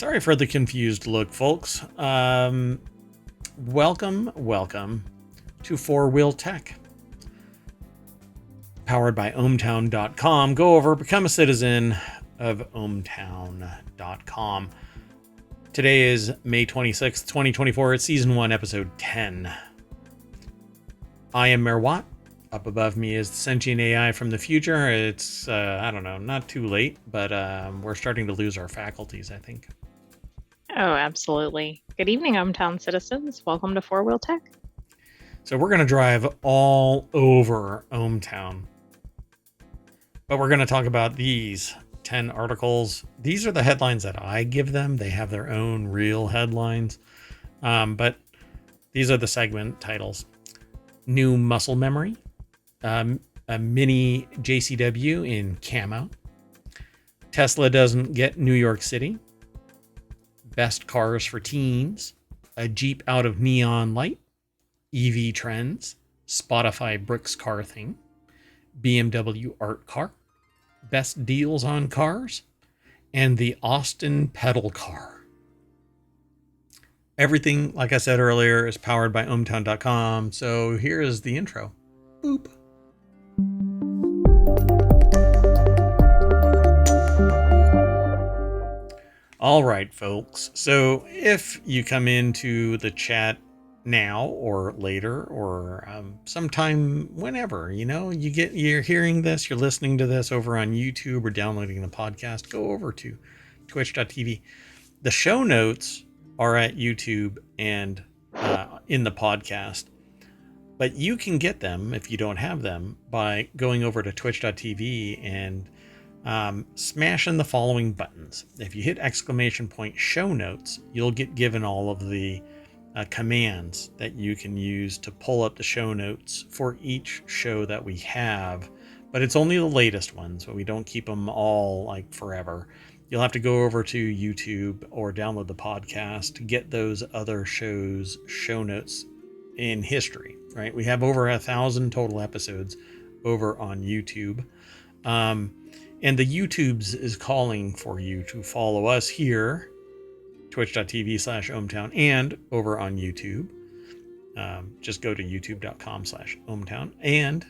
Sorry for the confused look, folks. Welcome to Four Wheel Tech. Powered by ohmtown.com. Go over, become a citizen of ohmtown.com. Today is May 26th, 2024. It's Season 1, Episode 10. I am Mayor Watt. Up above me is the sentient AI from the future. It's, not too late, but we're starting to lose our faculties, I think. Oh, absolutely. Good evening, Hometown citizens. Welcome to Four Wheel Tech. So we're going to drive all over ohmTown. But we're going to talk about these 10 articles. These are the headlines that I give them. They have their own real headlines. But these are the segment titles. New muscle memory. A mini JCW in Camo. Tesla doesn't get New York City. Best cars for teens. A Jeep out of neon light. EV trends. Spotify bricks car thing. BMW Art Car. Best deals on cars. And the Austin pedal car. Everything, like I said earlier, is powered by ohmtown.com. So here is the intro. Boop. All right, folks. So if you come into the chat now or later or sometime whenever, you're hearing this, you're listening to this over on YouTube or downloading the podcast, go over to twitch.tv. The show notes are at YouTube and in the podcast, but you can get them if you don't have them by going over to twitch.tv and smashing the following buttons. If you hit ! show notes, you'll get given all of the commands that you can use to pull up the show notes for each show that we have. But it's only the latest ones, so we don't keep them all like forever. You'll have to go over to YouTube or download the podcast to get those other shows' show notes in history, right? We have over 1,000 total episodes over on YouTube. And the YouTubes is calling for you to follow us here, twitch.tv/ohmtown, and over on YouTube. Just go to youtube.com/ohmtown and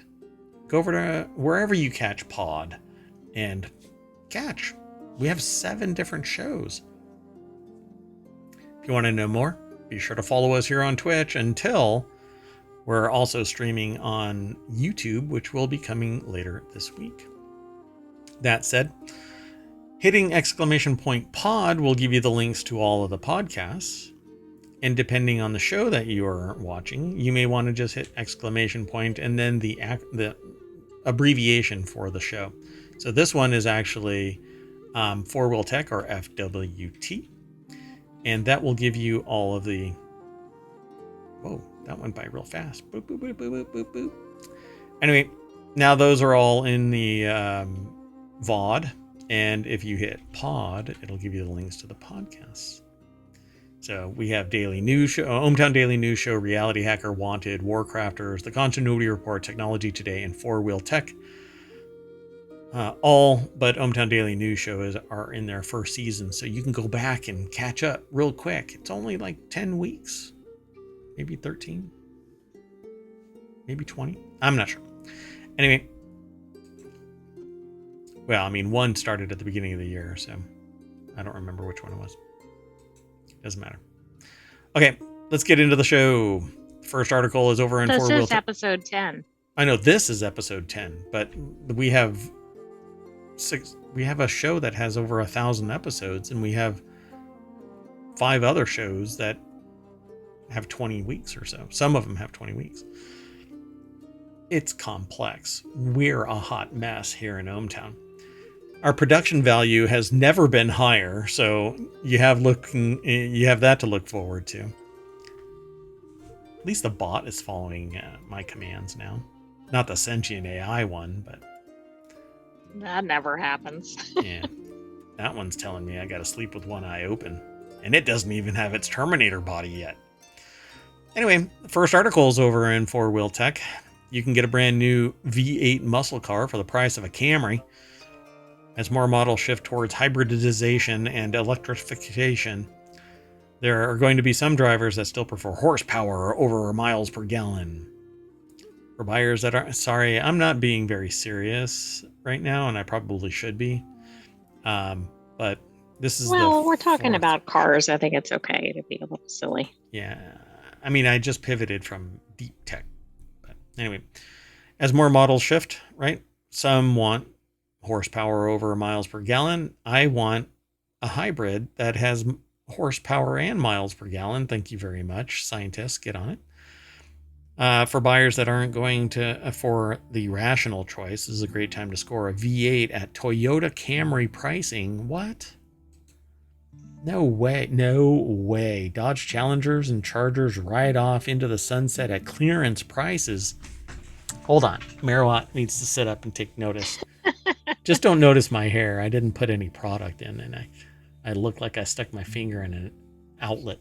go over to wherever you catch pod and catch. We have 7 different shows. If you want to know more, be sure to follow us here on Twitch until we're also streaming on YouTube, which will be coming later this week. That said, hitting !pod will give you the links to all of the podcasts. And depending on the show that you are watching, you may want to just hit ! and then the abbreviation for the show. So this one is actually Four Wheel Tech, or FWT. And that will give you all of the... Whoa, that went by real fast. Boop, boop, boop, boop, boop, boop, boop. Anyway, now those are all in the... VOD, and if you hit pod, it'll give you the links to the podcasts. So we have Daily News Show, ohmTown Daily News Show, Reality Hacker, Wanted, Warcrafters, The Continuity Report, Technology Today, and Four Wheel Tech. All but ohmTown Daily News Show are in their first season, so you can go back and catch up real quick. It's only like 10 weeks, maybe 13, maybe 20. I'm not sure. Anyway. Well, I mean, one started at the beginning of the year, so I don't remember which one it was. Doesn't matter. Okay, let's get into the show. The first article is over in Four Wheel Tech. This is episode 10. I know this is episode 10, but we have a show that has over 1,000 episodes, and we have 5 other shows that have 20 weeks or so. Some of them have 20 weeks. It's complex. We're a hot mess here in ohmTown. Our production value has never been higher, so you have that to look forward to. At least the bot is following my commands now. Not the sentient AI one, but... That never happens. Yeah. That one's telling me I gotta sleep with one eye open. And it doesn't even have its Terminator body yet. Anyway, the first article is over in Four Wheel Tech. You can get a brand new V8 muscle car for the price of a Camry. As more models shift towards hybridization and electrification, there are going to be some drivers that still prefer horsepower over miles per gallon. For buyers that aren't, sorry, I'm not being very serious right now, and I probably should be. But this is Well, the we're talking fourth. about cars. I think it's okay to be a little silly. Yeah, I mean, I just pivoted from deep tech. But anyway, as more models shift, right? Some want horsepower over miles per gallon. I want a hybrid that has horsepower and miles per gallon. Thank you very much, scientists. Get on it. For buyers that aren't going to for the rational choice, this is a great time to score a V8 at Toyota Camry pricing. What? No way. No way. Dodge Challengers and Chargers ride off into the sunset at clearance prices. Hold on. Marowat needs to sit up and take notice. Just don't notice my hair. I didn't put any product in, and I look like I stuck my finger in an outlet.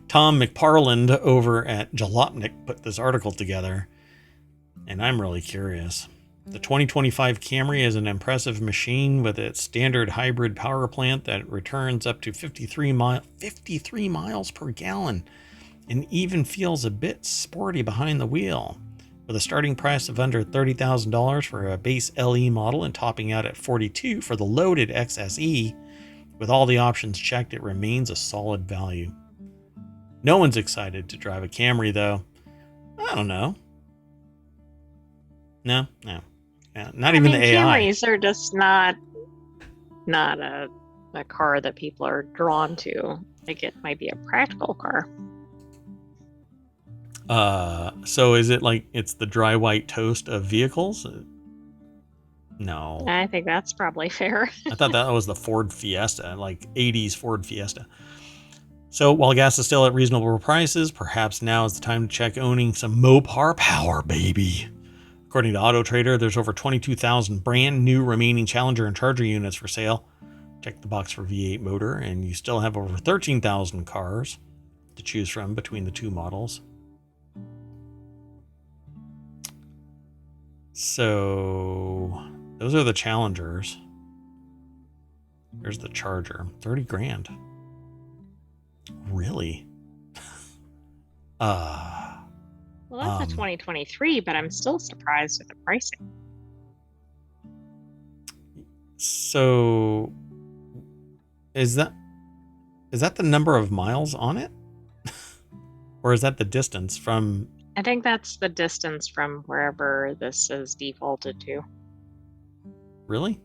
Tom McParland over at Jalopnik put this article together, and I'm really curious. The 2025 Camry is an impressive machine with its standard hybrid power plant that returns up to 53 miles per gallon and even feels a bit sporty behind the wheel. With a starting price of under $30,000 for a base LE model and topping out at $42,000 for the loaded XSE, with all the options checked, it remains a solid value. No one's excited to drive a Camry, though. I don't know. No. Not even the AI. Camrys are just not a car that people are drawn to. Like, it might be a practical car. So is it like it's the dry white toast of vehicles? No. I think that's probably fair. I thought that was the Ford Fiesta, like 80s Ford Fiesta. So while gas is still at reasonable prices, perhaps now is the time to check owning some Mopar power, baby. According to Auto Trader, there's over 22,000 brand new remaining Challenger and Charger units for sale. Check the box for V8 motor, and you still have over 13,000 cars to choose from between the two models. So those are the Challengers. There's the Charger, 30 grand. Really? Well, that's a 2023, but I'm still surprised at the pricing. So is that the number of miles on it? Or is that the distance from... I think that's the distance from wherever this is defaulted to. Really?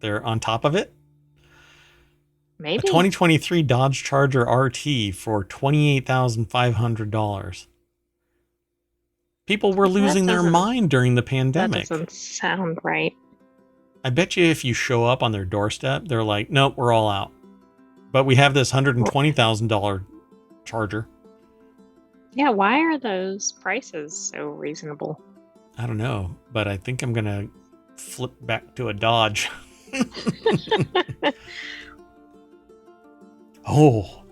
They're on top of it? Maybe. A 2023 Dodge Charger RT for $28,500. People were losing their mind during the pandemic. That doesn't sound right. I bet you if you show up on their doorstep, they're like, nope, we're all out. But we have this $120,000 Charger. Yeah, why are those prices so reasonable? I don't know, but I think I'm going to flip back to a Dodge. Oh.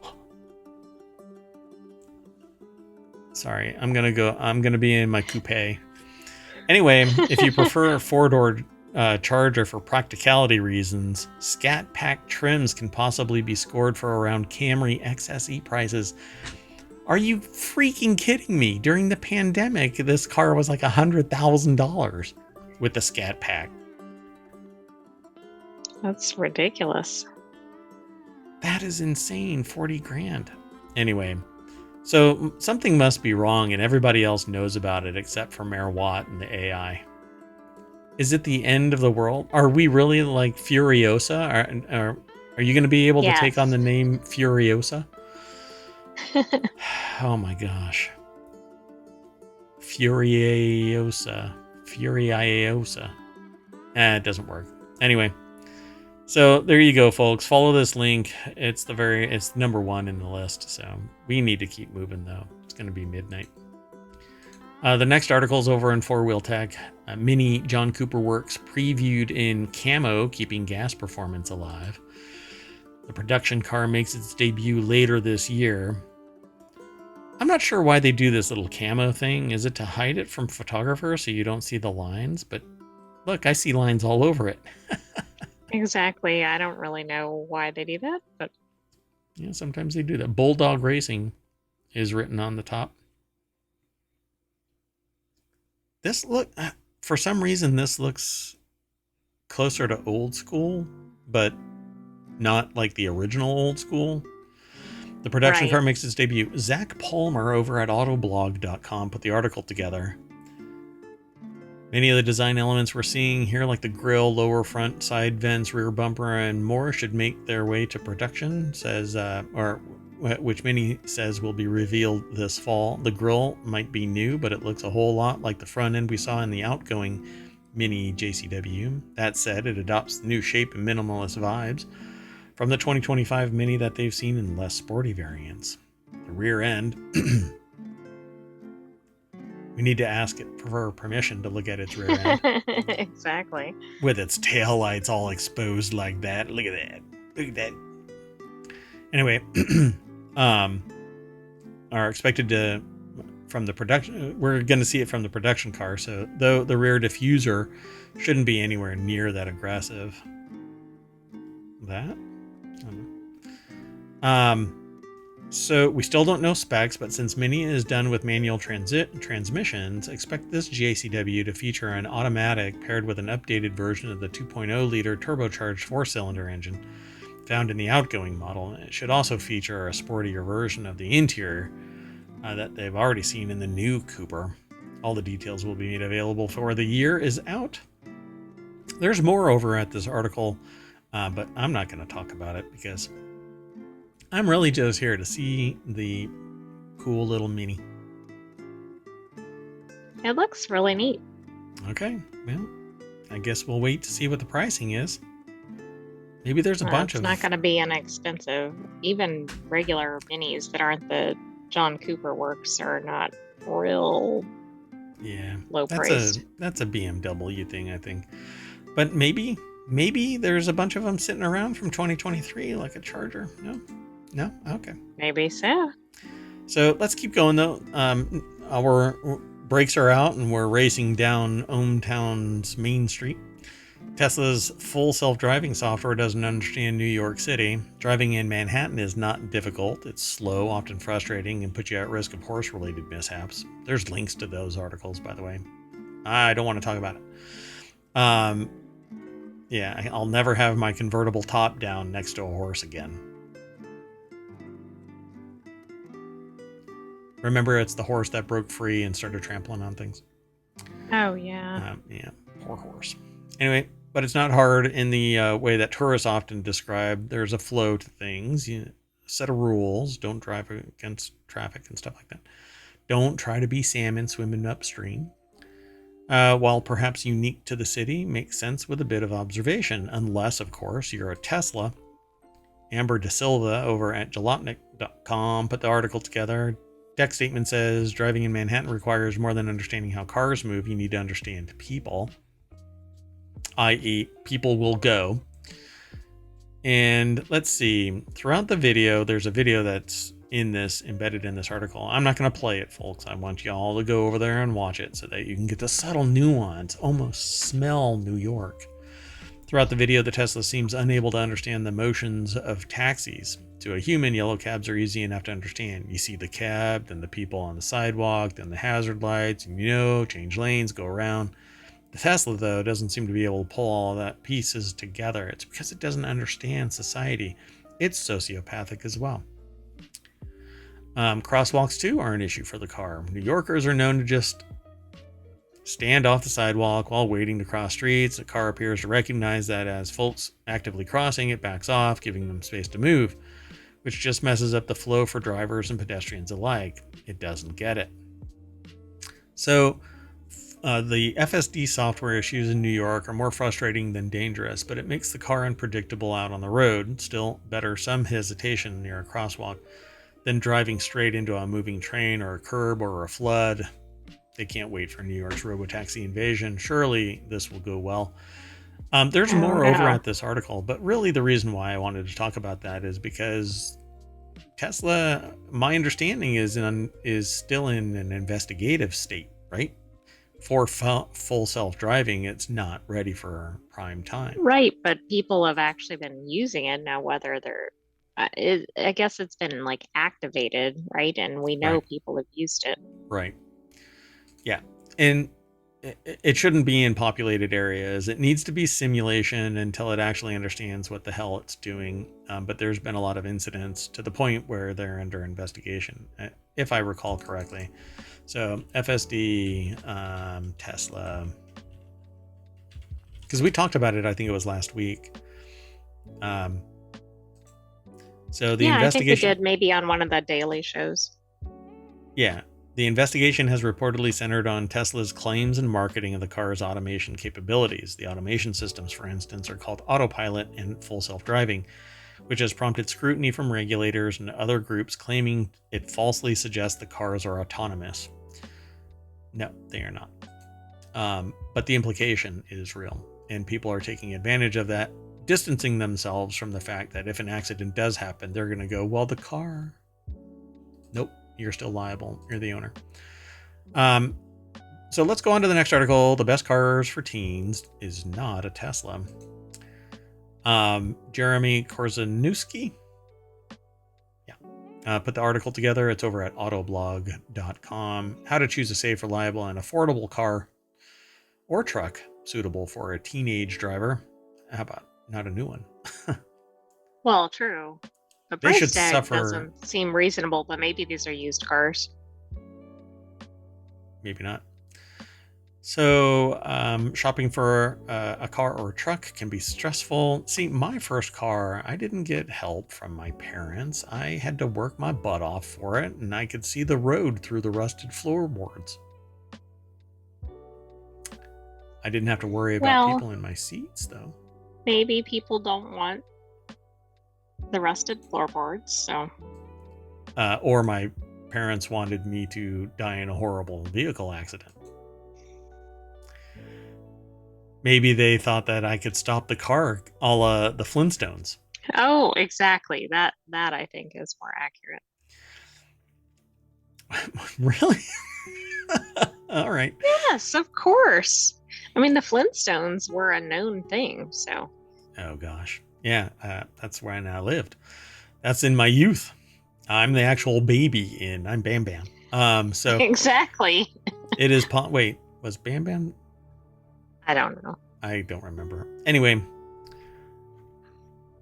Sorry, I'm going to be in my coupe. Anyway, if you prefer a four-door Charger for practicality reasons, Scat Pack trims can possibly be scored for around Camry XSE prices. Are you freaking kidding me? During the pandemic, this car was like $100,000 with the Scat Pack. That's ridiculous. That is insane. 40 grand. Anyway, so something must be wrong and everybody else knows about it except for Mayor Watt and the AI. Is it the end of the world? Are we really like Furiosa? Are you going to be able to take on the name Furiosa? Oh my gosh. Furiosa. It doesn't work. Anyway, so there you go, folks. Follow this link. It's number 1 in the list. So we need to keep moving though. It's going to be midnight. The next article is over in 4-Wheel Tech. Mini John Cooper Works previewed in Camo, keeping gas performance alive. The production car makes its debut later this year. I'm not sure why they do this little camo thing. Is it to hide it from photographers so you don't see the lines? But look, I see lines all over it. Exactly. I don't really know why they do that, but Yeah, sometimes they do that. Bulldog Racing is written on the top. This look, for some reason, this looks closer to old school, but not like the original old school. The production right. car makes its debut. Zach Palmer over at Autoblog.com put the article together. Many of the design elements we're seeing here, like the grille, lower front, side vents, rear bumper, and more, should make their way to production, which Mini says will be revealed this fall. The grille might be new, but it looks a whole lot like the front end we saw in the outgoing Mini JCW. That said, it adopts the new shape and minimalist vibes from the 2025 Mini that they've seen in less sporty variants. The rear end... We need to ask it for permission to look at its rear end. Exactly. With its taillights all exposed like that. Look at that. Look at that. Anyway, are expected to, from the production, we're going to see it from the production car. So, though the rear diffuser shouldn't be anywhere near that aggressive. That? So we still don't know specs, but since Mini is done with manual transmissions, expect this JCW to feature an automatic paired with an updated version of the 2.0-liter turbocharged 4-cylinder engine found in the outgoing model. It should also feature a sportier version of the interior that they've already seen in the new Cooper. All the details will be made available before the year is out. There's more over at this article, but I'm not going to talk about it because I'm really just here to see the cool little Mini. It looks really neat. Okay, well, I guess we'll wait to see what the pricing is. Maybe there's a bunch of... It's not going to be inexpensive. Even regular Minis that aren't the John Cooper works are not real low priced. That's a BMW thing, I think. But maybe there's a bunch of them sitting around from 2023, like a Charger. No? Okay. Maybe so. So let's keep going, though. Our brakes are out, and we're racing down ohmTown's Main Street. Tesla's full self-driving software doesn't understand New York City. Driving in Manhattan is not difficult. It's slow, often frustrating, and puts you at risk of horse-related mishaps. There's links to those articles, by the way. I don't want to talk about it. Yeah, I'll never have my convertible top down next to a horse again. Remember, it's the horse that broke free and started trampling on things. Oh, yeah. Yeah, poor horse. Anyway, but it's not hard in the way that tourists often describe. There's a flow to things, a set of rules. Don't drive against traffic and stuff like that. Don't try to be salmon swimming upstream. While perhaps unique to the city, makes sense with a bit of observation, unless, of course, you're a Tesla. Amber De Silva over at Jalopnik.com put the article together. Deck statement says, driving in Manhattan requires more than understanding how cars move. You need to understand people, i.e. people will go. And let's see, throughout the video, there's a video that's embedded in this article. I'm not going to play it, folks. I want y'all to go over there and watch it so that you can get the subtle nuance, almost smell New York. Throughout the video, the Tesla seems unable to understand the motions of taxis. To a human, yellow cabs are easy enough to understand. You see the cab, then the people on the sidewalk, then the hazard lights, and change lanes, go around. The Tesla, though, doesn't seem to be able to pull all that pieces together. It's because it doesn't understand society. It's sociopathic as well. Crosswalks, too, are an issue for the car. New Yorkers are known to just stand off the sidewalk while waiting to cross streets. The car appears to recognize that as folks actively crossing, it backs off, giving them space to move, which just messes up the flow for drivers and pedestrians alike. It doesn't get it. So, the FSD software issues in New York are more frustrating than dangerous, but it makes the car unpredictable out on the road. Still, better some hesitation near a crosswalk than driving straight into a moving train or a curb or a flood. They can't wait for New York's robotaxi invasion. Surely this will go well. There's more over at this article, but really the reason why I wanted to talk about that is because Tesla, my understanding is still in an investigative state, right? For full self-driving, it's not ready for prime time. Right, but people have actually been using it now, whether they're, I guess it's been like activated, right? And we know Right. people have used it. Right. Yeah. And it shouldn't be in populated areas. It needs to be simulation until it actually understands what the hell it's doing. But there's been a lot of incidents to the point where they're under investigation, if I recall correctly. So FSD, Tesla, because we talked about it, I think it was last week. So the Yeah, I think we investigation, did maybe on one of the daily shows. yeah, the investigation has reportedly centered on Tesla's claims and marketing of the car's automation capabilities. The automation systems, for instance, are called autopilot and full self-driving, which has prompted scrutiny from regulators and other groups claiming it falsely suggests the cars are autonomous. No, they are not. But the implication is real, and people are taking advantage of that, distancing themselves from the fact that if an accident does happen, they're going to go, well, the car. Nope, you're still liable. You're the owner. So let's go on to the next article. The best cars for teens is not a Tesla. Jeremy Korzeniewski, put the article together. It's over at autoblog.com. How to choose a safe, reliable, and affordable car or truck suitable for a teenage driver. How about not a new one? Well, true. The They should price tag suffer. doesn't seem reasonable, but maybe these are used cars. Maybe not. So shopping for a car or a truck can be stressful. See, my first car, I didn't get help from my parents. I had to work my butt off for it, and I could see the road through the rusted floorboards. I didn't have to worry about people in my seats, though. Maybe people don't want the rusted floorboards, so. Or my parents wanted me to die in a horrible vehicle accident. Maybe they thought that I could stop the car, a la the Flintstones. Oh, exactly. That I think is more accurate. Really? All right. Yes, of course. I mean, the Flintstones were a known thing, so. Oh gosh, yeah, that's where I now lived. That's in my youth. I'm the actual baby I'm Bam Bam. So exactly. It is. Wait, was Bam Bam? I don't know. I don't remember. Anyway,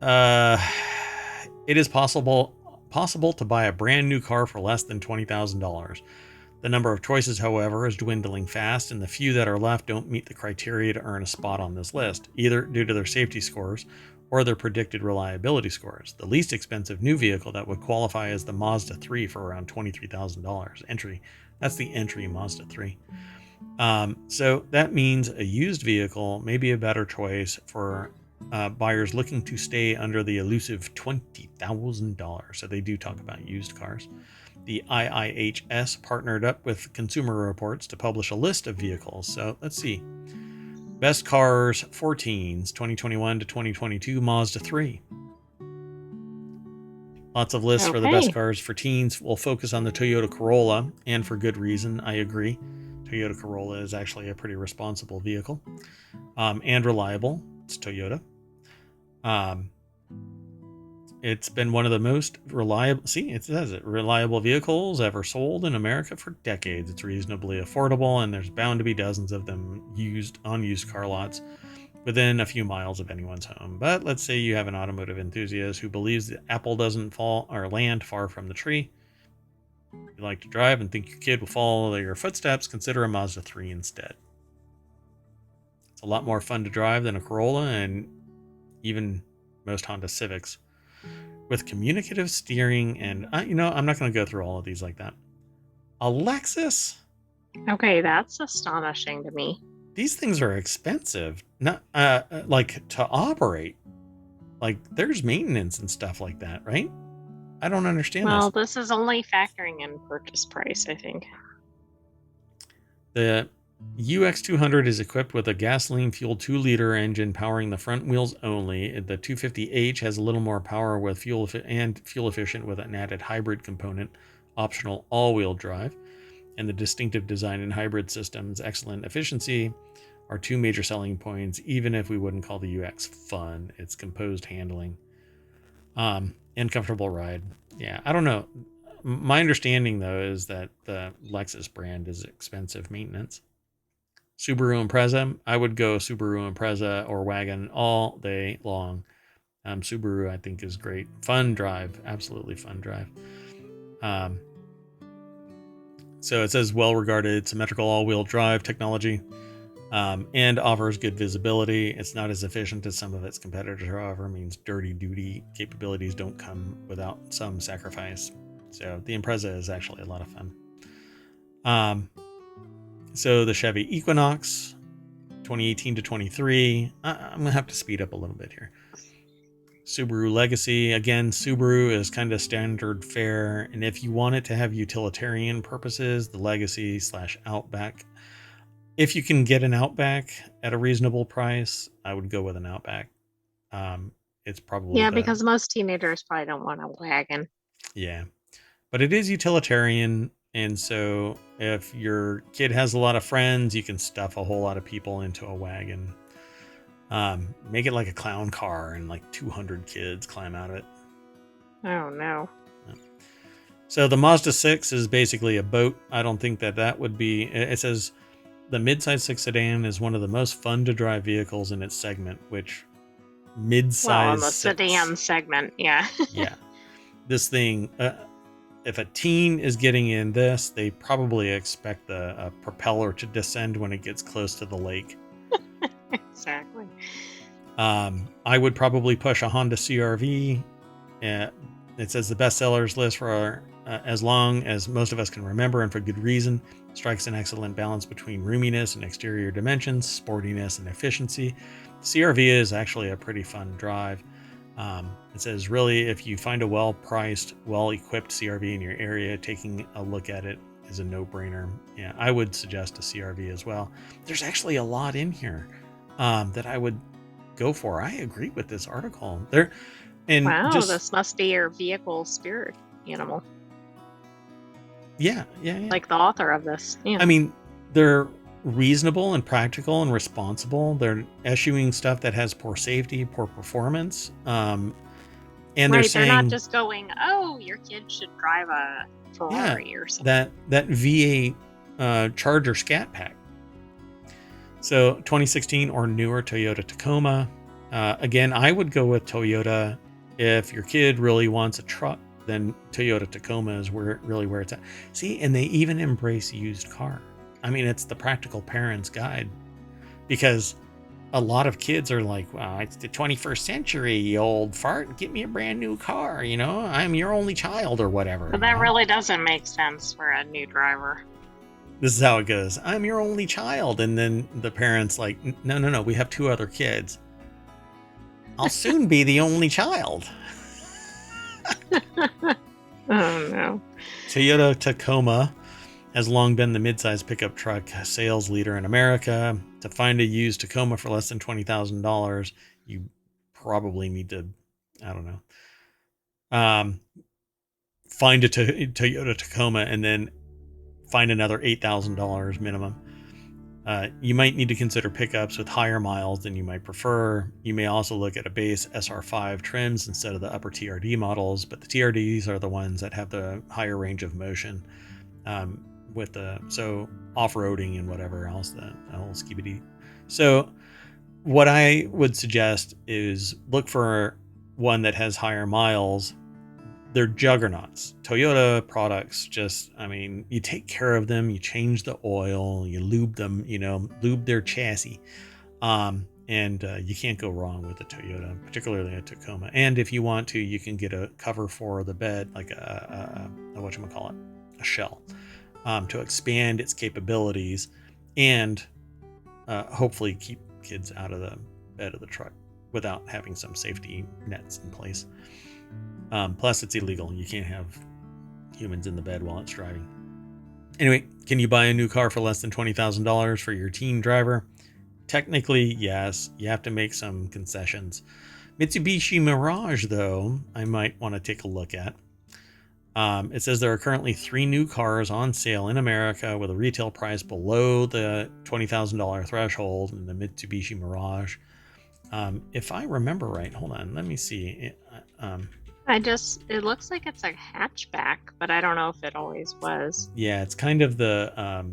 it is possible to buy a brand new car for less than $20,000. The number of choices, however, is dwindling fast, and the few that are left don't meet the criteria to earn a spot on this list, either due to their safety scores or their predicted reliability scores. The least expensive new vehicle that would qualify is the Mazda 3 for around $23,000. Entry. That's the entry Mazda 3. So that means a used vehicle may be a better choice for buyers looking to stay under the elusive $20,000. So they do talk about used cars. The IIHS partnered up with Consumer Reports to publish a list of vehicles. So let's see. Best cars for teens, 2021 to 2022, Mazda 3. Lots of lists for the best cars for teens. We'll focus on the Toyota Corolla, and for good reason, I agree. Toyota Corolla is actually a pretty responsible vehicle and reliable. It's Toyota. It's been one of the most reliable, it says it, reliable vehicles ever sold in America for decades. It's reasonably affordable, and there's bound to be dozens of them used on used car lots within a few miles of anyone's home. But let's say you have an automotive enthusiast who believes the apple doesn't fall or land far from the tree. If you like to drive and think your kid will follow your footsteps, consider a Mazda 3 instead. It's a lot more fun to drive than a Corolla and even most Honda Civics. With communicative steering and, I'm not going to go through all of these like that. A Lexus? Okay, that's astonishing to me. These things are expensive, not like to operate. Like there's maintenance and stuff like that, right? I don't understand this. Well, this is only factoring in purchase price, I think. The UX200 is equipped with a gasoline-fueled 2-liter engine powering the front wheels only. The 250H has a little more power with fuel efficient with an added hybrid component, optional all-wheel drive. And the distinctive design and hybrid system's excellent efficiency are two major selling points, even if we wouldn't call the UX fun. It's composed handling and comfortable ride. Yeah, I don't know. My understanding, though, is that the Lexus brand is expensive maintenance. Subaru Impreza, I would go Subaru Impreza or wagon all day long. Subaru, I think, is great. Fun drive, absolutely fun drive. So it says well-regarded symmetrical all-wheel drive technology and offers good visibility. It's not as efficient as some of its competitors, however, means dirty-duty capabilities don't come without some sacrifice. So the Impreza is actually a lot of fun. So the Chevy Equinox, 2018 to 23. I'm going to have to speed up a little bit here. Subaru Legacy. Again, Subaru is kind of standard fare. And if you want it to have utilitarian purposes, the Legacy / Outback. If you can get an Outback at a reasonable price, I would go with an Outback. It's probably because most teenagers probably don't want a wagon. Yeah, but it is utilitarian. And so if your kid has a lot of friends, you can stuff a whole lot of people into a wagon. Make it like a clown car and like 200 kids climb out of it. Oh, no. So the Mazda 6 is basically a boat. I don't think that would be... It says the midsize 6 sedan is one of the most fun to drive vehicles in its segment, which midsize... Well, in the sedan segment, yeah. Yeah. This thing... if a teen is getting in this, they probably expect the propeller to descend when it gets close to the lake. Exactly. I would probably push a Honda CR-V. It says the bestsellers list for as long as most of us can remember, and for good reason. Strikes an excellent balance between roominess and exterior dimensions, sportiness and efficiency. CR-V is actually a pretty fun drive. It says, really, if you find a well-priced, well-equipped CR-V in your area, taking a look at it is a no-brainer. Yeah, I would suggest a CR-V as well. There's actually a lot in here that I would go for. I agree with this article. Wow, this must be your vehicle spirit animal. Yeah. Like the author of this. Yeah. I mean, they're reasonable and practical and responsible. They're eschewing stuff that has poor safety, poor performance. And they're saying, they're not just going, oh, your kid should drive a Ferrari or something. That V8 Charger Scat Pack. So 2016 or newer Toyota Tacoma. Again, I would go with Toyota. If your kid really wants a truck, then Toyota Tacoma is where it's at. See, and they even embrace used car. I mean, it's the practical parent's guide, because a lot of kids are like, well, it's the 21st century, you old fart, get me a brand new car, I'm your only child or whatever. But that really doesn't make sense for a new driver. This is how it goes. I'm your only child. And then the parent's like, no, we have 2 other kids. I'll soon be the only child. Oh, no. Toyota Tacoma has long been the midsize pickup truck sales leader in America. To find a used Tacoma for less than $20,000, you probably need to, I don't know, find a Toyota Tacoma and then find another $8,000 minimum. You might need to consider pickups with higher miles than you might prefer. You may also look at a base SR5 trims instead of the upper TRD models, but the TRDs are the ones that have the higher range of motion, so off-roading and whatever else, the whole skibidi. So what I would suggest is look for one that has higher miles. They're juggernauts. Toyota products, you take care of them, you change the oil, you lube them, lube their chassis. And you can't go wrong with a Toyota, particularly a Tacoma. And if you want to, you can get a cover for the bed, like a shell, to expand its capabilities and hopefully keep kids out of the bed of the truck without having some safety nets in place. Plus, it's illegal. You can't have humans in the bed while it's driving. Anyway, can you buy a new car for less than $20,000 for your teen driver? Technically, yes. You have to make some concessions. Mitsubishi Mirage, though, I might want to take a look at. It says there are currently 3 new cars on sale in America with a retail price below the $20,000 threshold in the Mitsubishi Mirage. If I remember right, hold on, let me see. It looks like it's a hatchback, but I don't know if it always was. Yeah, it's kind of the,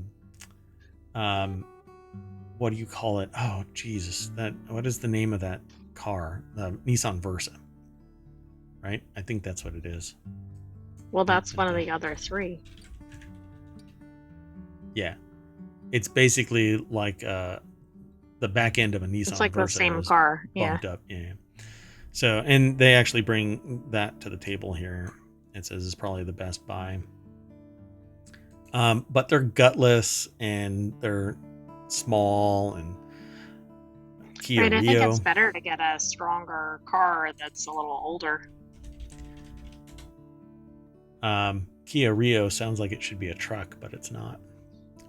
what do you call it? Oh, Jesus, what is the name of that car? The Nissan Versa, right? I think that's what it is. Well, that's one of the other 3. Yeah, it's basically like the back end of a Nissan. It's like Versa the same car, bumped up. Yeah. So, and they actually bring that to the table here. It says it's probably the best buy. But they're gutless and they're small and Kia Rio. I think it's better to get a stronger car that's a little older. Kia Rio sounds like it should be a truck, but it's not.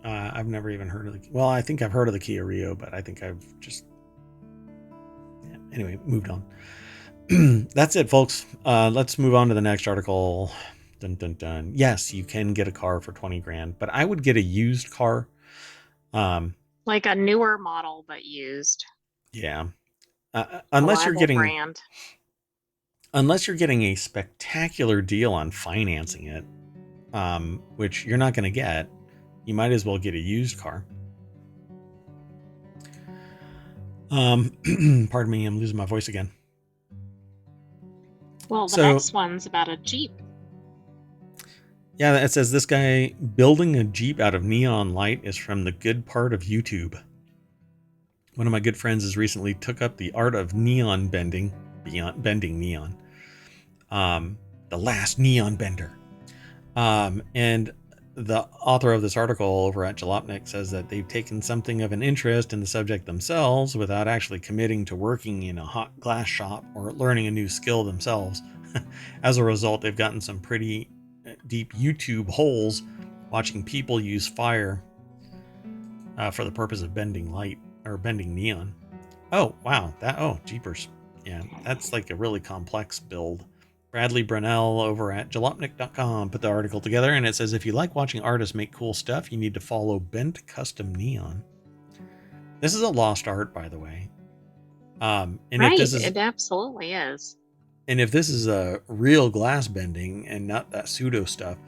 I've never even heard of well, I think I've heard of the Kia Rio, but I think I've just, yeah. Anyway, moved on. That's it, folks. Let's move on to the next article. Dun, dun, dun. Yes, you can get a car for 20 grand, but I would get a used car. Like a newer model, but used. Yeah. Unless you're getting brand. Unless you're getting a spectacular deal on financing it, which you're not going to get, you might as well get a used car. Pardon me, I'm losing my voice again. Well, the next one's about a Jeep. Yeah, it says this guy building a Jeep out of neon light is from the good part of YouTube. One of my good friends has recently took up the art of neon bending neon. The last neon bender. And the author of this article over at Jalopnik says that they've taken something of an interest in the subject themselves without actually committing to working in a hot glass shop or learning a new skill themselves. As a result, they've gotten some pretty deep YouTube holes watching people use fire for the purpose of bending light or bending neon. Oh, wow. Jeepers. Yeah, that's like a really complex build. Bradley Brunell over at jalopnik.com put the article together, and it says, if you like watching artists make cool stuff, you need to follow Bent Custom Neon. This is a lost art, by the way. It absolutely is. And if this is a real glass bending and not that pseudo stuff,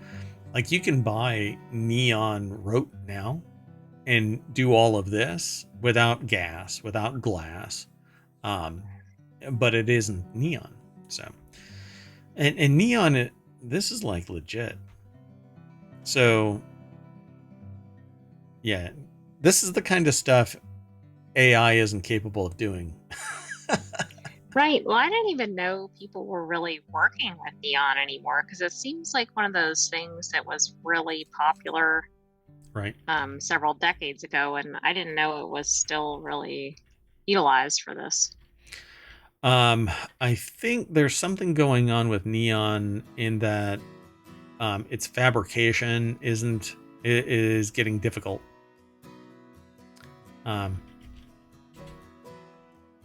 like you can buy neon rope now and do all of this without gas, without glass. But it isn't neon. So, and neon, this is like legit. So, yeah, this is the kind of stuff AI isn't capable of doing. Right. Well, I didn't even know people were really working with neon anymore, because it seems like one of those things that was really popular, right? Several decades ago, and I didn't know it was still really utilized for this. I think there's something going on with neon in that its fabrication is getting difficult.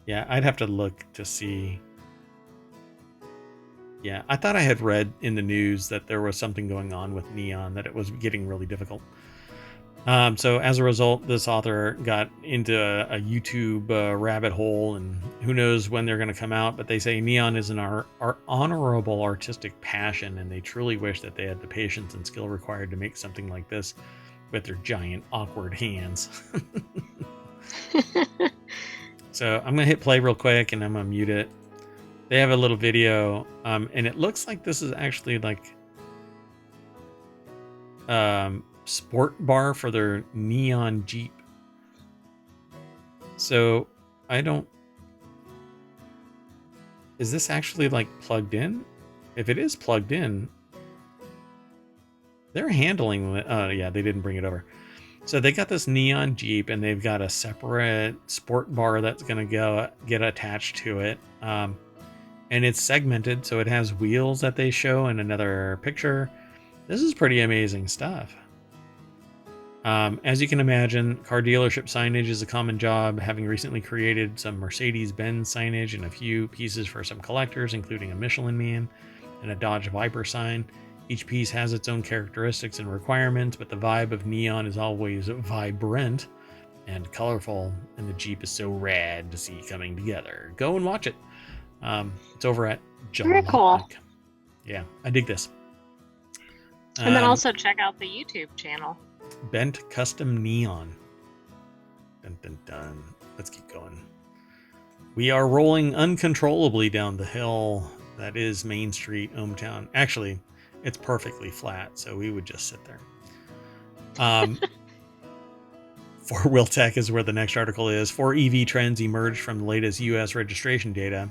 Yeah, I'd have to look to see. Yeah, I thought I had read in the news that there was something going on with neon, that it was getting really difficult. So as a result, this author got into a YouTube rabbit hole, and who knows when they're going to come out, but they say neon is an honorable artistic passion, and they truly wish that they had the patience and skill required to make something like this with their giant, awkward hands. So I'm going to hit play real quick, and I'm going to mute it. They have a little video, and it looks like this is actually like sport bar for their neon Jeep. So is this actually like plugged in? If it is plugged in, they're handling it. Oh yeah, they didn't bring it over. So they got this neon Jeep, and they've got a separate sport bar that's going to get attached to it. And it's segmented, so it has wheels that they show in another picture. This is pretty amazing stuff. As you can imagine, car dealership signage is a common job, having recently created some Mercedes-Benz signage and a few pieces for some collectors, including a Michelin Man and a Dodge Viper sign. Each piece has its own characteristics and requirements, but the vibe of neon is always vibrant and colorful, and the Jeep is so rad to see coming together. Go and watch it. It's over at John. Very cool. Yeah, I dig this. And then also check out the YouTube channel. Bent Custom Neon. Dun, dun, dun. Let's keep going. We are rolling uncontrollably down the hill that is Main Street, ohmTown. Actually, it's perfectly flat, so we would just sit there. For Wheel Tech is where the next article is. 4 EV trends emerged from the latest U.S. registration data.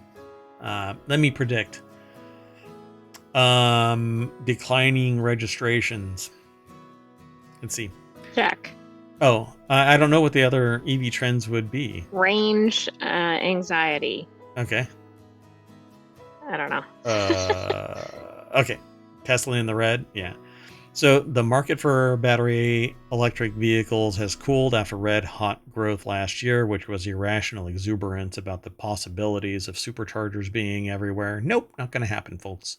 Let me predict. Declining registrations. Let's see. Check. Oh, I don't know what the other EV trends would be. Range anxiety. Okay. I don't know. Okay. Tesla in the red. Yeah. So the market for battery electric vehicles has cooled after red hot growth last year, which was irrational exuberance about the possibilities of superchargers being everywhere. Nope, not going to happen, folks.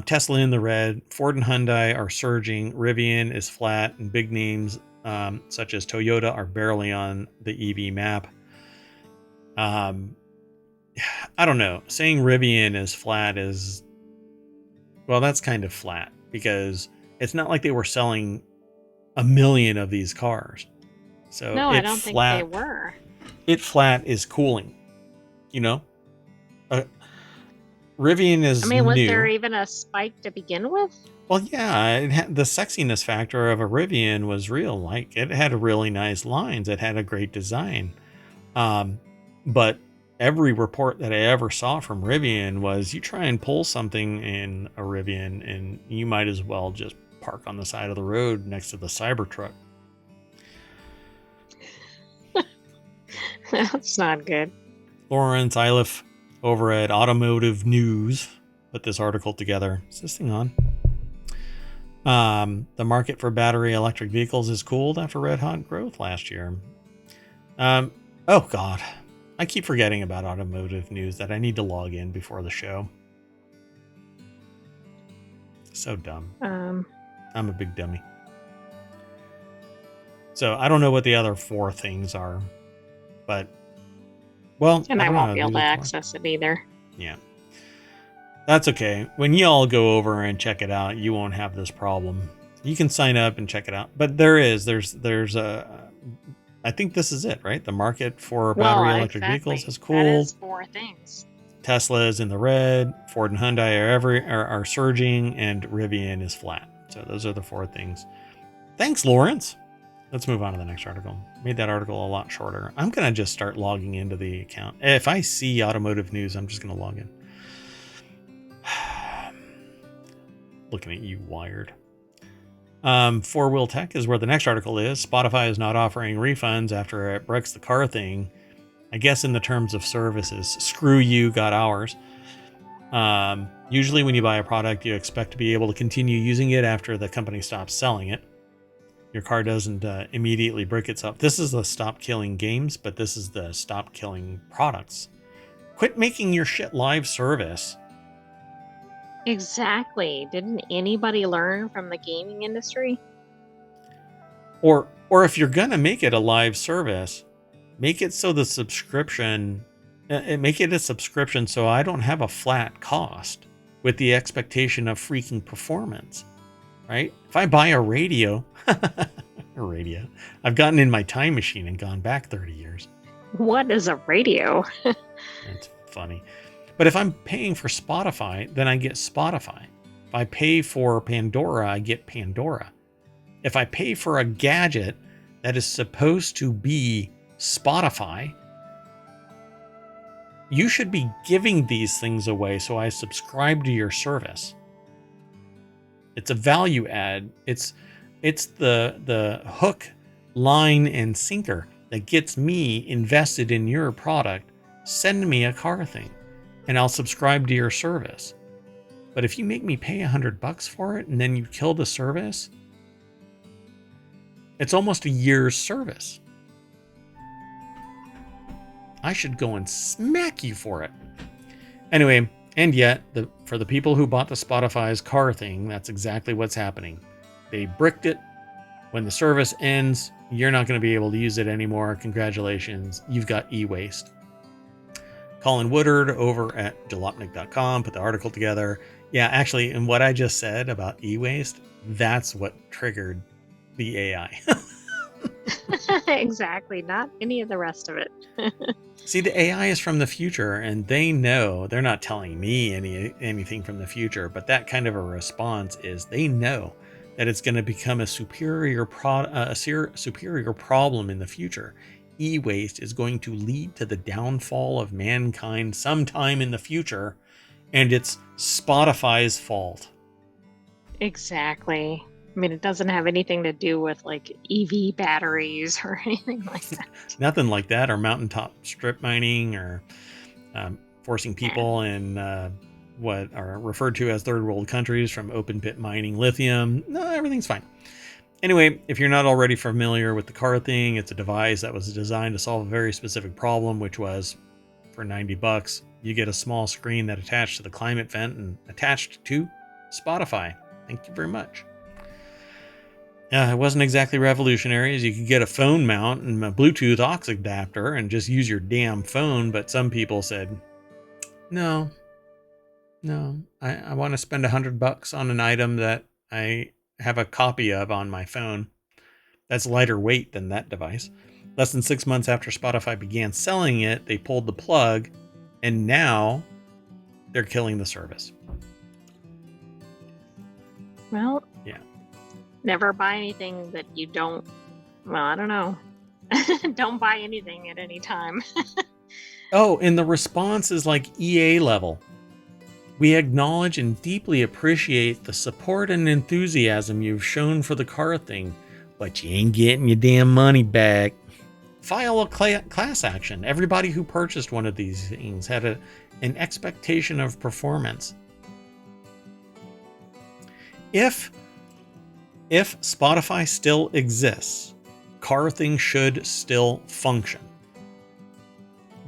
Tesla in the red. Ford and Hyundai are surging. Rivian is flat, and big names such as Toyota are barely on the EV map. I don't know. Saying Rivian is flat is, well, that's kind of flat because it's not like they were selling 1 million of these cars. So no, I don't think they were. It flat is cooling, you know. Rivian is new. Was there even a spike to begin with? Well, yeah, the sexiness factor of a Rivian was real. Like, it had really nice lines. It had a great design. But every report that I ever saw from Rivian was you try and pull something in a Rivian and you might as well just park on the side of the road next to the Cybertruck. That's not good. Lawrence Iliff over at Automotive News put this article together. Is this thing on? The market for battery electric vehicles is cooled after red hot growth last year. Oh God, I keep forgetting about Automotive News that I need to log in before the show. So dumb. I'm a big dummy. So I don't know what the other 4 things are, but well, and I won't be able to access it either. Yeah. That's okay. When you all go over and check it out, you won't have this problem. You can sign up and check it out. But there's a, I think this is it, right? The market for battery electric vehicles has cooled. That is 4 things. Tesla is in the red. Ford and Hyundai are surging, and Rivian is flat. So those are the 4 things. Thanks, Lawrence. Let's move on to the next article. Made that article a lot shorter. I'm going to just start logging into the account. If I see Automotive News, I'm just going to log in. Looking at you, Wired. 4-Wheel Tech is where the next article is. Spotify is not offering refunds after it breaks the car thing. I guess in the terms of services. Screw you, got ours. Usually when you buy a product, you expect to be able to continue using it after the company stops selling it. Your car doesn't immediately break itself. This is the stop killing games, but this is the stop killing products. Quit making your shit live service. Exactly. Didn't anybody learn from the gaming industry? Or if you're gonna make it a live service, make it so the subscription, make it a subscription so I don't have a flat cost with the expectation of freaking performance. Right? If I buy a radio, I've gotten in my time machine and gone back 30 years. What is a radio? That's funny. But if I'm paying for Spotify, then I get Spotify. If I pay for Pandora, I get Pandora. If I pay for a gadget that is supposed to be Spotify, you should be giving these things away so I subscribe to your service. It's a value add. It's the hook, line, and sinker that gets me invested in your product. Send me a car thing, and I'll subscribe to your service. But if you make me pay $100 for it and then you kill the service, It's almost a year's service. I should go and smack you for it. Anyway, and yet, for the people who bought the Spotify's car thing, that's exactly what's happening. They bricked it. When the service ends, you're not going to be able to use it anymore. Congratulations, you've got e-waste. Colin Woodard over at jalopnik.com put the article together. Yeah, actually, and what I just said about e-waste, that's what triggered the AI. Exactly, not any of the rest of it. See, the AI is from the future, and they know. They're not telling me anything from the future, but that kind of a response is they know that it's going to become a superior problem in the future. E-waste is going to lead to the downfall of mankind sometime in the future, and it's Spotify's fault. Exactly. I mean, it doesn't have anything to do with like EV batteries or anything like that. Nothing like that, or mountaintop strip mining, or forcing people in what are referred to as third world countries from open pit mining lithium. No, everything's fine. Anyway, if you're not already familiar with the car thing, it's a device that was designed to solve a very specific problem, which was for $90, you get a small screen that attached to the climate vent and attached to Spotify. Thank you very much. It wasn't exactly revolutionary, as you could get a phone mount and a Bluetooth aux adapter and just use your damn phone, but some people said, no, I want to spend $100 on an item that I have a copy of on my phone. That's lighter weight than that device. Less than 6 months after Spotify began selling it, they pulled the plug, and now they're killing the service. Well, yeah. Never buy anything that you don't, well, I don't know. Don't buy anything at any time. Oh, and the response is like EA level. We acknowledge and deeply appreciate the support and enthusiasm you've shown for the car thing, but you ain't getting your damn money back. File a class action. Everybody who purchased one of these things had an expectation of performance. If Spotify still exists, car thing should still function.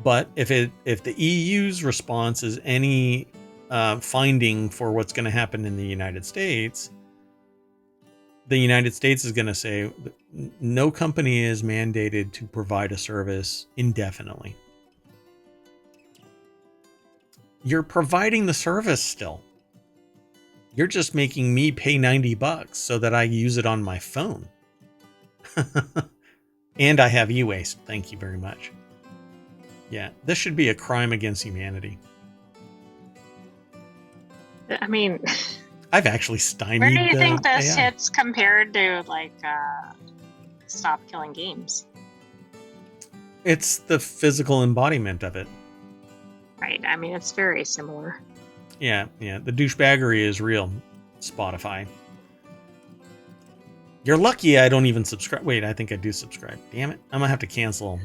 But if the EU's response is any finding for what's going to happen in the United States is going to say no company is mandated to provide a service indefinitely. You're providing the service still. You're just making me pay $90 so that I use it on my phone. And I have e-waste. Thank you very much. Yeah, this should be a crime against humanity. I mean, I've actually stymied. Where do you think this hits compared to like Stop Killing Games? It's the physical embodiment of it. Right. I mean, it's very similar. Yeah. The douchebaggery is real. Spotify. You're lucky I don't even subscribe. Wait, I think I do subscribe. Damn it. I'm going to have to cancel.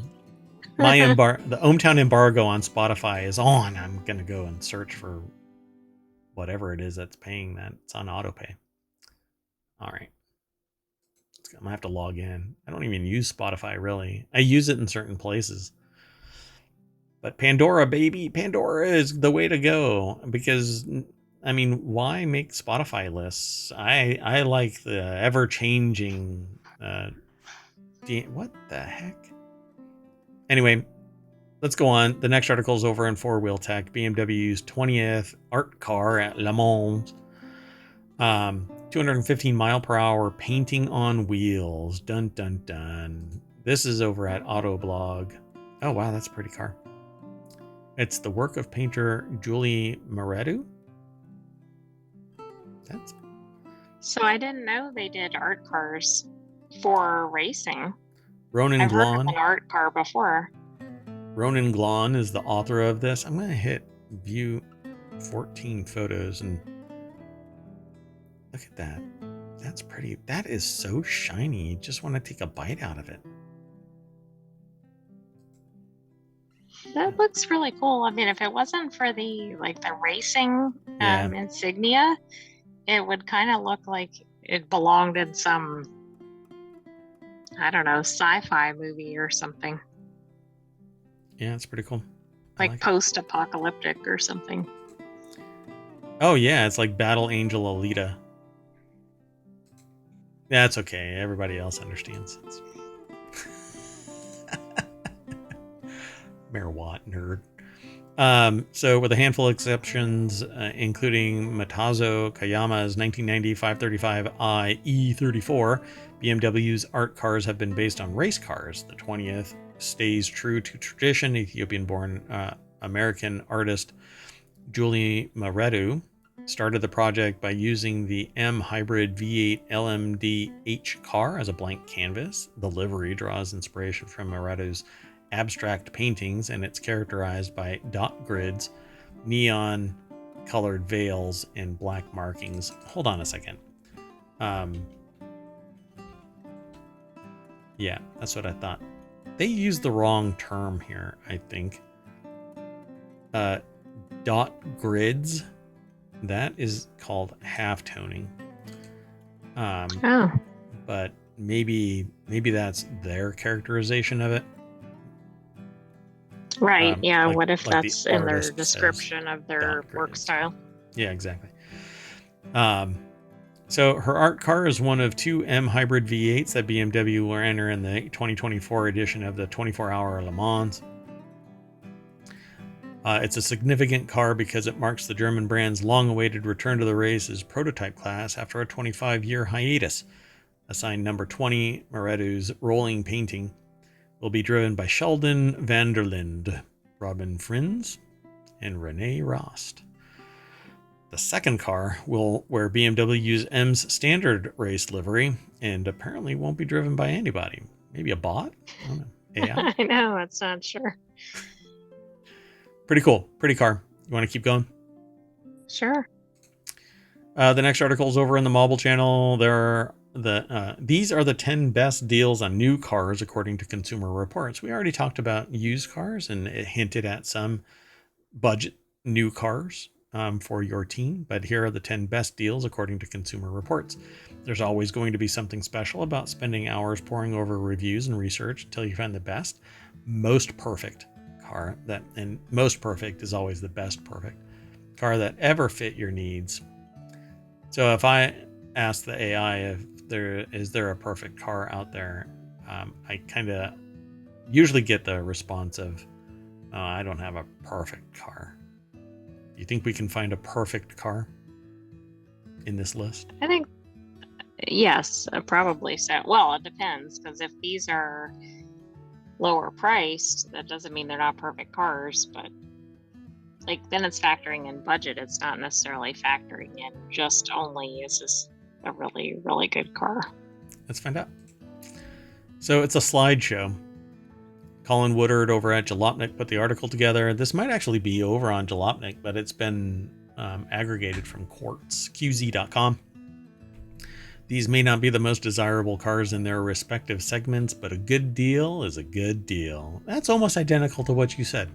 The ohmTown embargo on Spotify is on. I'm going to go and search for whatever it is that's paying that. It's on autopay. All right. I'm going to have to log in. I don't even use Spotify, really. I use it in certain places. But Pandora, baby. Pandora is the way to go. Because, I mean, why make Spotify lists? I like the ever-changing... what the heck? Anyway, let's go on. The next article is over in Four Wheel Tech. BMW's 20th Art Car at Le Mans. 215 mile per hour painting on wheels. Dun, dun, dun. This is over at Autoblog. Oh, wow, that's a pretty car. It's the work of painter Julie Moretu. So I didn't know they did art cars for racing. Ronan I've Glon. heard of an art car before. Ronan Glon is the author of this. I'm going to hit view 14 photos and look at that. That's pretty. That is so shiny. You just want to take a bite out of it. That looks really cool. I mean, if it wasn't for the racing insignia, it would kind of look like it belonged in some I don't know, sci-fi movie or something. Yeah, it's pretty cool. Like post-apocalyptic or something. Oh, yeah, it's like Battle Angel Alita. That's okay. Everybody else understands. Megawatt nerd. So with a handful of exceptions, including Matazo Kayama's 1990 535i E34, BMW's art cars have been based on race cars. The 20th stays true to tradition. Ethiopian-born American artist Julie Maredu started the project by using the M Hybrid V8 LMDH car as a blank canvas. The livery draws inspiration from Maredu's abstract paintings, and it's characterized by dot grids, neon colored veils, and black markings. Hold on a second. Yeah, that's what I thought. They used the wrong term here, I think. Dot grids, that is called halftoning. But maybe that's their characterization of it. Right. Yeah. What if that's in their description of their work style? Yeah, exactly. So her art car is one of 2 M Hybrid V8s that BMW will enter in the 2024 edition of the 24-hour Le Mans. It's a significant car because it marks the German brand's long-awaited return to the race's prototype class after a 25-year hiatus. Assigned number 20, Maredu's rolling painting will be driven by Sheldon Vanderlinde, Robin Frins, and Rene Rost. The second car will wear BMW's M's standard race livery and apparently won't be driven by anybody. Maybe a bot? I don't know. AI? I know, it's not sure. Pretty cool. Pretty car. You want to keep going? Sure. The next article is over in the Mobile channel. These are the 10 best deals on new cars according to Consumer Reports. We already talked about used cars and it hinted at some budget new cars for your team, but here are the 10 best deals according to Consumer Reports. There's always going to be something special about spending hours poring over reviews and research until you find the best, most perfect car and most perfect is always the best perfect car that ever fit your needs. So if I ask the AI if is there a perfect car out there, I kind of usually get the response of, oh, I don't have a perfect car. Do you think we can find a perfect car in this list? I think, yes, probably so. Well, it depends, because if these are lower priced, that doesn't mean they're not perfect cars, but like then it's factoring in budget. It's not necessarily factoring in just only is this a really, really good car. Let's find out. So it's a slideshow. Colin Woodard over at Jalopnik put the article together. This might actually be over on Jalopnik, but it's been aggregated from QZ.com. These may not be the most desirable cars in their respective segments, but a good deal is a good deal. That's almost identical to what you said.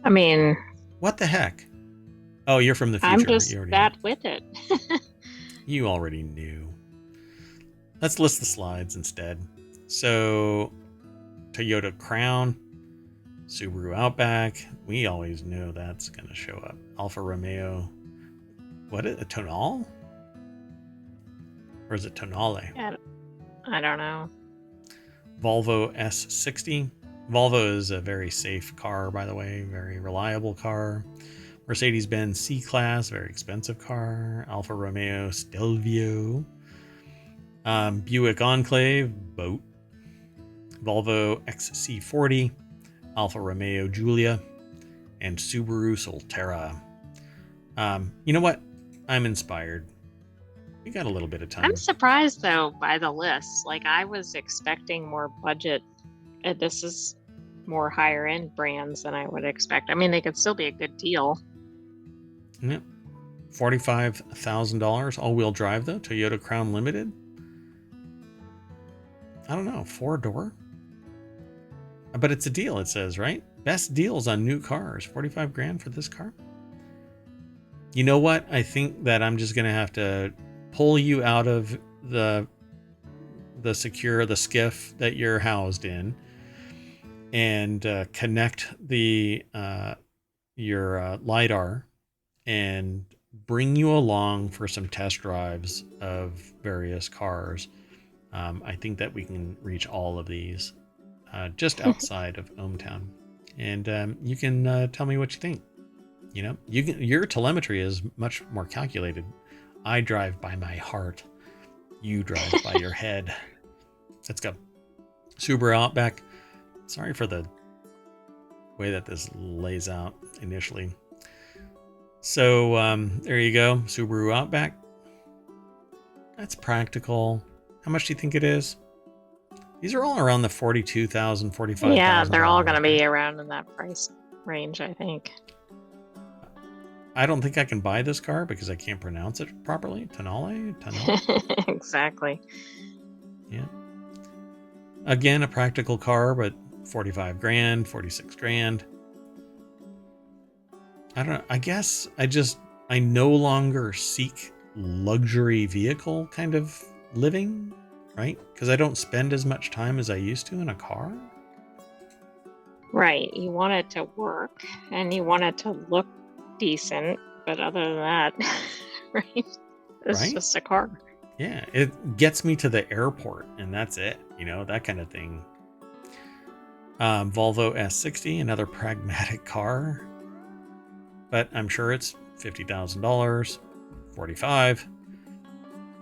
I mean, what the heck? Oh, you're from the future. I'm just that with it. You already knew. Let's list the slides instead. So, Toyota Crown, Subaru Outback. We always know that's going to show up. Alfa Romeo. What is it? A Tonale? Or is it Tonale? I don't know. Volvo S60. Volvo is a very safe car, by the way. Very reliable car. Mercedes-Benz C-Class, very expensive car. Alfa Romeo Stelvio. Buick Enclave, boat. Volvo XC40. Alfa Romeo Giulia. And Subaru Solterra. You know what? I'm inspired. We got a little bit of time. I'm surprised, though, by the list. Like, I was expecting more budget. This is more higher-end brands than I would expect. I mean, they could still be a good deal. Yep. $45,000 all-wheel drive though. Toyota Crown Limited. I don't know, 4-door. But it's a deal. It says, right? Best deals on new cars. 45 grand for this car. You know what? I think that I'm just gonna have to pull you out of the the skiff that you're housed in, and connect your LiDAR and bring you along for some test drives of various cars. I think that we can reach all of these just outside of ohmTown, and you can tell me what you think. Your telemetry is much more calculated. I drive by my heart. You drive by your head. Let's go. Subaru Outback. Sorry for the way that this lays out initially. So there you go. Subaru Outback. That's practical. How much do you think it is? These are all around the $42,000, $45,000. Yeah, they're all going to be around in that price range, I think. I don't think I can buy this car because I can't pronounce it properly. Tonale? Exactly. Yeah. Again, a practical car, but 45 grand, 46 grand. I don't know. I guess I no longer seek luxury vehicle kind of living, right? Because I don't spend as much time as I used to in a car. Right. You want it to work and you want it to look decent, but other than that, right? It's just a car. Yeah, it gets me to the airport and that's it, that kind of thing. Volvo S60, another pragmatic car, but I'm sure it's $50,000, 45.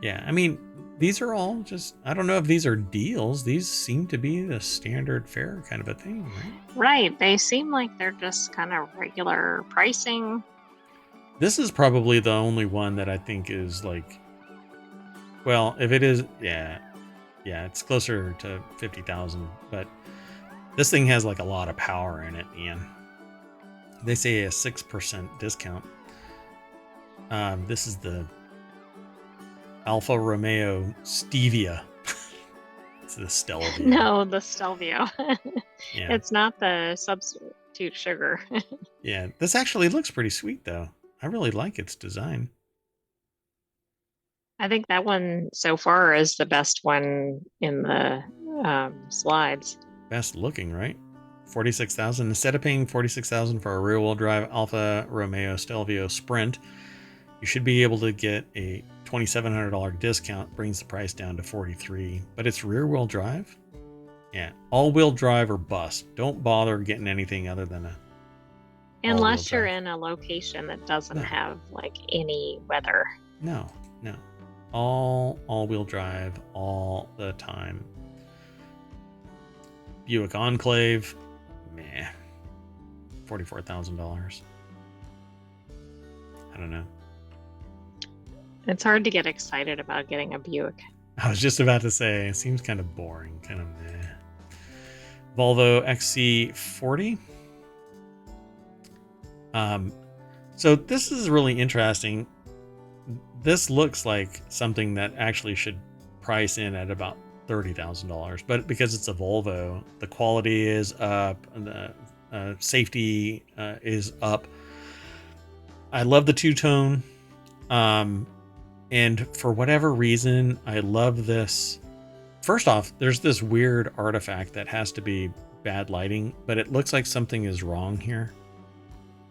Yeah, I mean, these are all just, I don't know if these are deals. These seem to be the standard fare kind of a thing, right? Right. They seem like they're just kind of regular pricing. This is probably the only one that I think is like, well, if it is, yeah, it's closer to 50,000, but this thing has like a lot of power in it, Ian. They say a 6% discount. This is the Alfa Romeo Stevia. It's the Stelvio. No, the Stelvio. Yeah. It's not the substitute sugar. Yeah, this actually looks pretty sweet, though. I really like its design. I think that one so far is the best one in the slides. Best looking, right? 46,000. Instead of paying 46,000 for a rear-wheel drive Alfa Romeo Stelvio Sprint, you should be able to get a $2,700 discount. Brings the price down to 43. But it's rear-wheel drive. Yeah, all-wheel drive or bust. Don't bother getting anything other than a. Unless you're in a location that doesn't have like any weather. No. All-wheel drive all the time. Buick Enclave, meh. $44,000. I don't know. It's hard to get excited about getting a Buick. I was just about to say, it seems kind of boring, kind of meh. Volvo XC40. So this is really interesting. This looks like something that actually should price in at about $30,000, but because it's a Volvo, the quality is up, and the safety is up. I love the two-tone, and for whatever reason, I love this. First off, there's this weird artifact that has to be bad lighting, but it looks like something is wrong here.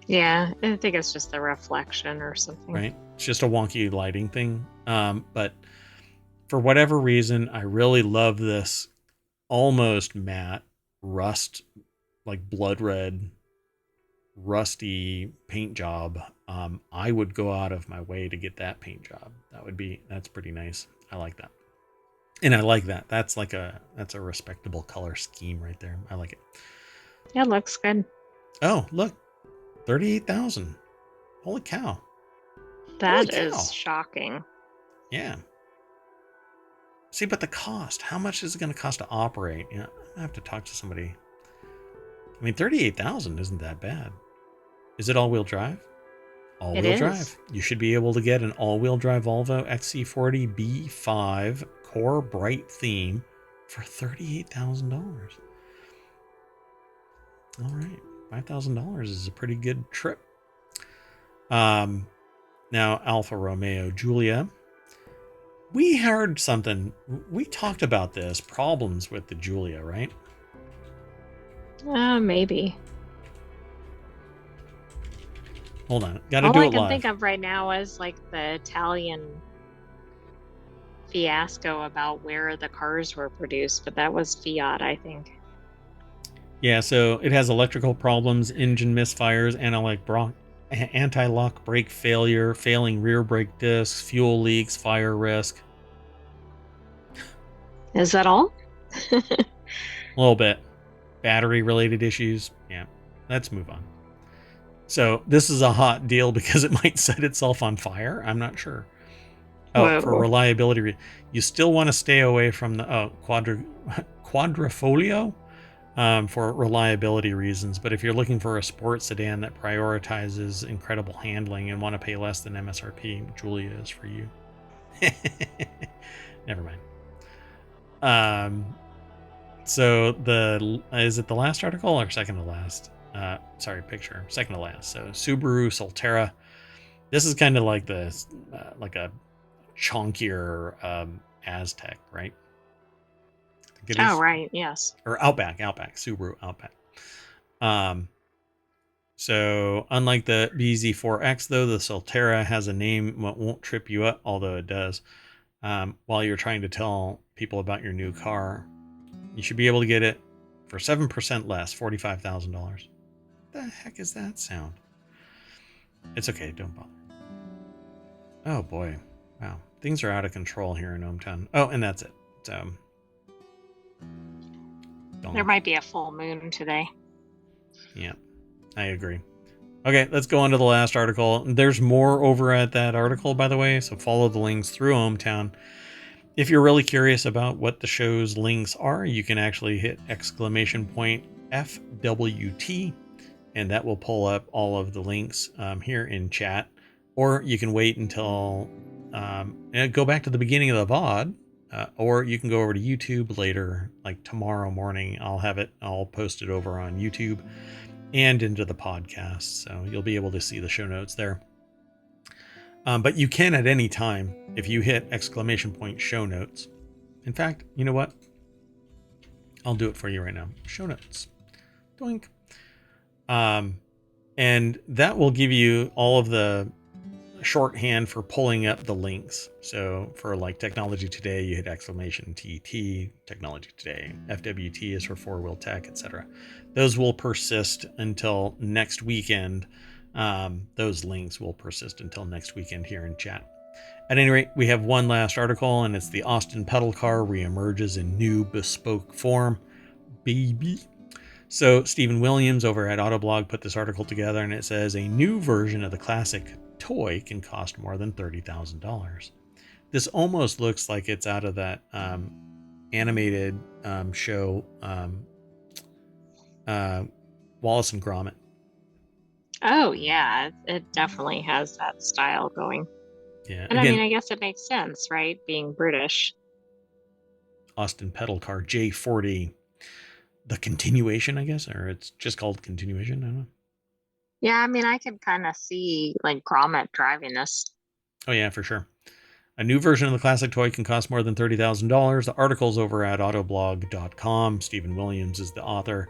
Yeah, I think it's just the reflection or something. Right? It's just a wonky lighting thing. But for whatever reason, I really love this almost matte rust, like blood red, rusty paint job. I would go out of my way to get that paint job. That's pretty nice. I like that. And I like that. That's a respectable color scheme right there. I like it. Yeah, it looks good. Oh, look. 38,000. Holy cow. That is shocking. Yeah. See, but the cost, how much is it going to cost to operate? Yeah, I have to talk to somebody. I mean, 38,000 isn't that bad. Is it all-wheel drive? All-wheel drive. You should be able to get an all-wheel drive Volvo XC40 B5 Core Bright theme for $38,000. All right. $5,000 is a pretty good trip. Now, Alfa Romeo Giulia. We heard something. We talked about this problems with the Giulia, right? Maybe. Hold on. Got to All do I it can live. think of right now is like the Italian fiasco about where the cars were produced, but that was Fiat, I think. Yeah, so it has electrical problems, engine misfires, anti-lock brake failure, failing rear brake discs, fuel leaks, fire risk. Is that all? A little bit. Battery related issues. Yeah, let's move on. So this is a hot deal because it might set itself on fire. I'm not sure. Oh, for Whoa. reliability, you still want to stay away from the quadrifolio for reliability reasons. But if you're looking for a sports sedan that prioritizes incredible handling and want to pay less than MSRP, Giulia is for you. Never mind. So is it the last article or second to last? Picture. Second to last. So Subaru Solterra. This is kind of like like a chunkier Aztec, right? I think it is. Oh, right. Yes. Or Outback, Subaru Outback. So unlike the BZ4X, though, the Solterra has a name that won't trip you up, although it does. While you're trying to tell people about your new car, you should be able to get it for 7% less, $45,000. The heck is that sound? It's okay, don't bother. Oh boy, wow, things are out of control here in Ohmtown. Oh, and that's it. There might be a full moon today. Yeah, I agree. Okay, let's go on to the last article. There's more over at that article, by the way, so follow the links through Ohmtown. If you're really curious about what the show's links are, you can actually hit !FWT, and that will pull up all of the links here in chat. Or you can wait until go back to the beginning of the VOD, or you can go over to YouTube later, like tomorrow morning. I'll have it all posted over on YouTube and into the podcast, so you'll be able to see the show notes there. But you can at any time if you hit !show notes. In fact, you know what? I'll do it for you right now. Show notes. Doink. And that will give you all of the shorthand for pulling up the links. So for like Technology Today, you hit !TT, Technology Today. FWT is for Four Wheel Tech, etc. Those will persist until next weekend. Those links will persist until next weekend here in chat. At any rate, we have one last article, and it's the Austin pedal car reemerges in new bespoke form. Baby. So Stephen Williams over at Autoblog put this article together, and it says a new version of the classic toy can cost more than $30,000. This almost looks like it's out of that animated show Wallace and Gromit. Oh, yeah. It definitely has that style going. Yeah. And again, I mean, I guess it makes sense, right? Being British. Austin pedal car J40. The continuation, I guess, or it's just called continuation. I don't know. Yeah, I mean, I could kind of see like Gromit driving this. Oh, yeah, for sure. A new version of the classic toy can cost more than $30,000. The article's over at autoblog.com. Stephen Williams is the author.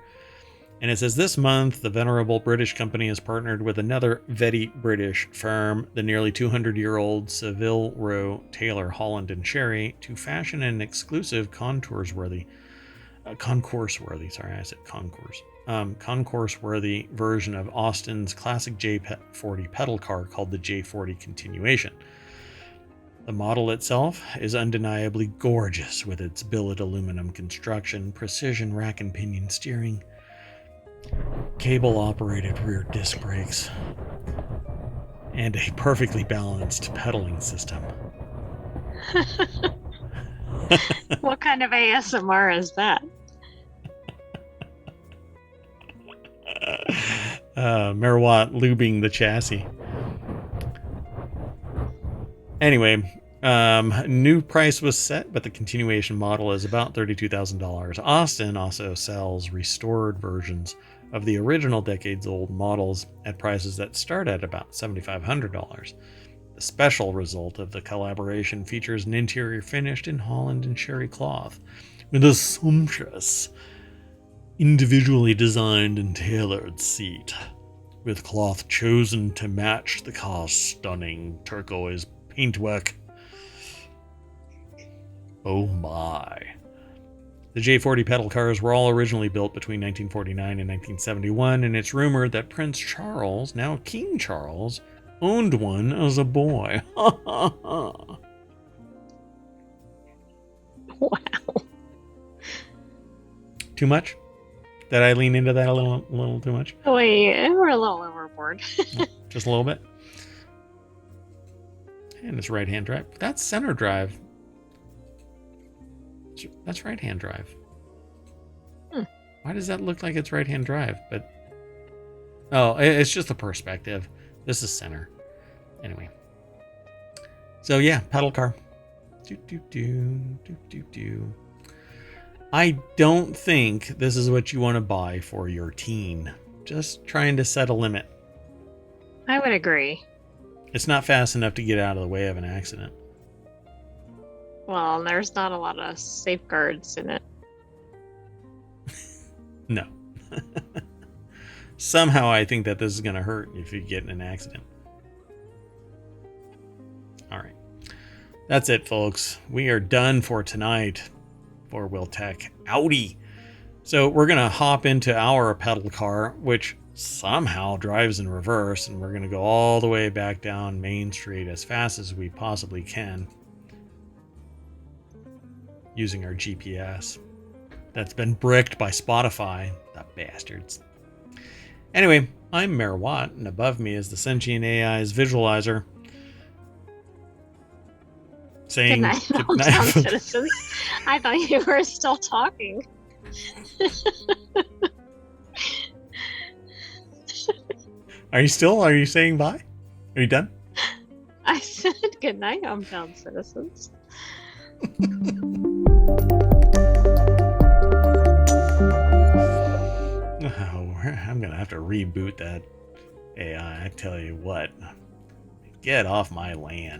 And it says this month, the venerable British company has partnered with another very British firm, the nearly 200-year-old Savile Row Taylor, Holland and Sherry, to fashion an exclusive concourse-worthy version of Austin's classic J40 pedal car called the J40 Continuation. The model itself is undeniably gorgeous with its billet aluminum construction, precision rack and pinion steering, cable-operated rear disc brakes, and a perfectly balanced pedaling system. What kind of ASMR is that? Merwatt lubing the chassis. Anyway, new price was set, but the continuation model is about $32,000. Austin also sells restored versions of the original decades-old models at prices that start at about $7,500. The special result of the collaboration features an interior finished in Holland and cherry cloth, with a sumptuous, individually designed and tailored seat, with cloth chosen to match the car's stunning turquoise paintwork. Oh my. The J40 pedal cars were all originally built between 1949 and 1971, and it's rumored that Prince Charles, now King Charles, owned one as a boy. Wow. Too much? Did I lean into that a little too much? Wait, we're a little overboard. Just a little bit. And it's right-hand drive. That's center drive. That's right-hand drive. Why does that look like it's right-hand drive? But oh, it's just the perspective. This is center. Anyway. So yeah, pedal car. I don't think this is what you want to buy for your teen. Just trying to set a limit. I would agree. It's not fast enough to get out of the way of an accident. Well, there's not a lot of safeguards in it. No. Somehow I think that this is going to hurt if you get in an accident. All right. That's it, folks. We are done for tonight for Will Tech Audi. So we're going to hop into our pedal car, which somehow drives in reverse, and we're going to go all the way back down Main Street as fast as we possibly can using our GPS. That's been bricked by Spotify, the bastards. Anyway, I'm Mayor Watt, and above me is the sentient AI's visualizer saying, Good night, hometown citizens. I thought you were still talking. Are you saying bye? Are you done? I said good night, hometown citizens. Oh, I'm gonna have to reboot that AI. I tell you what, get off my land.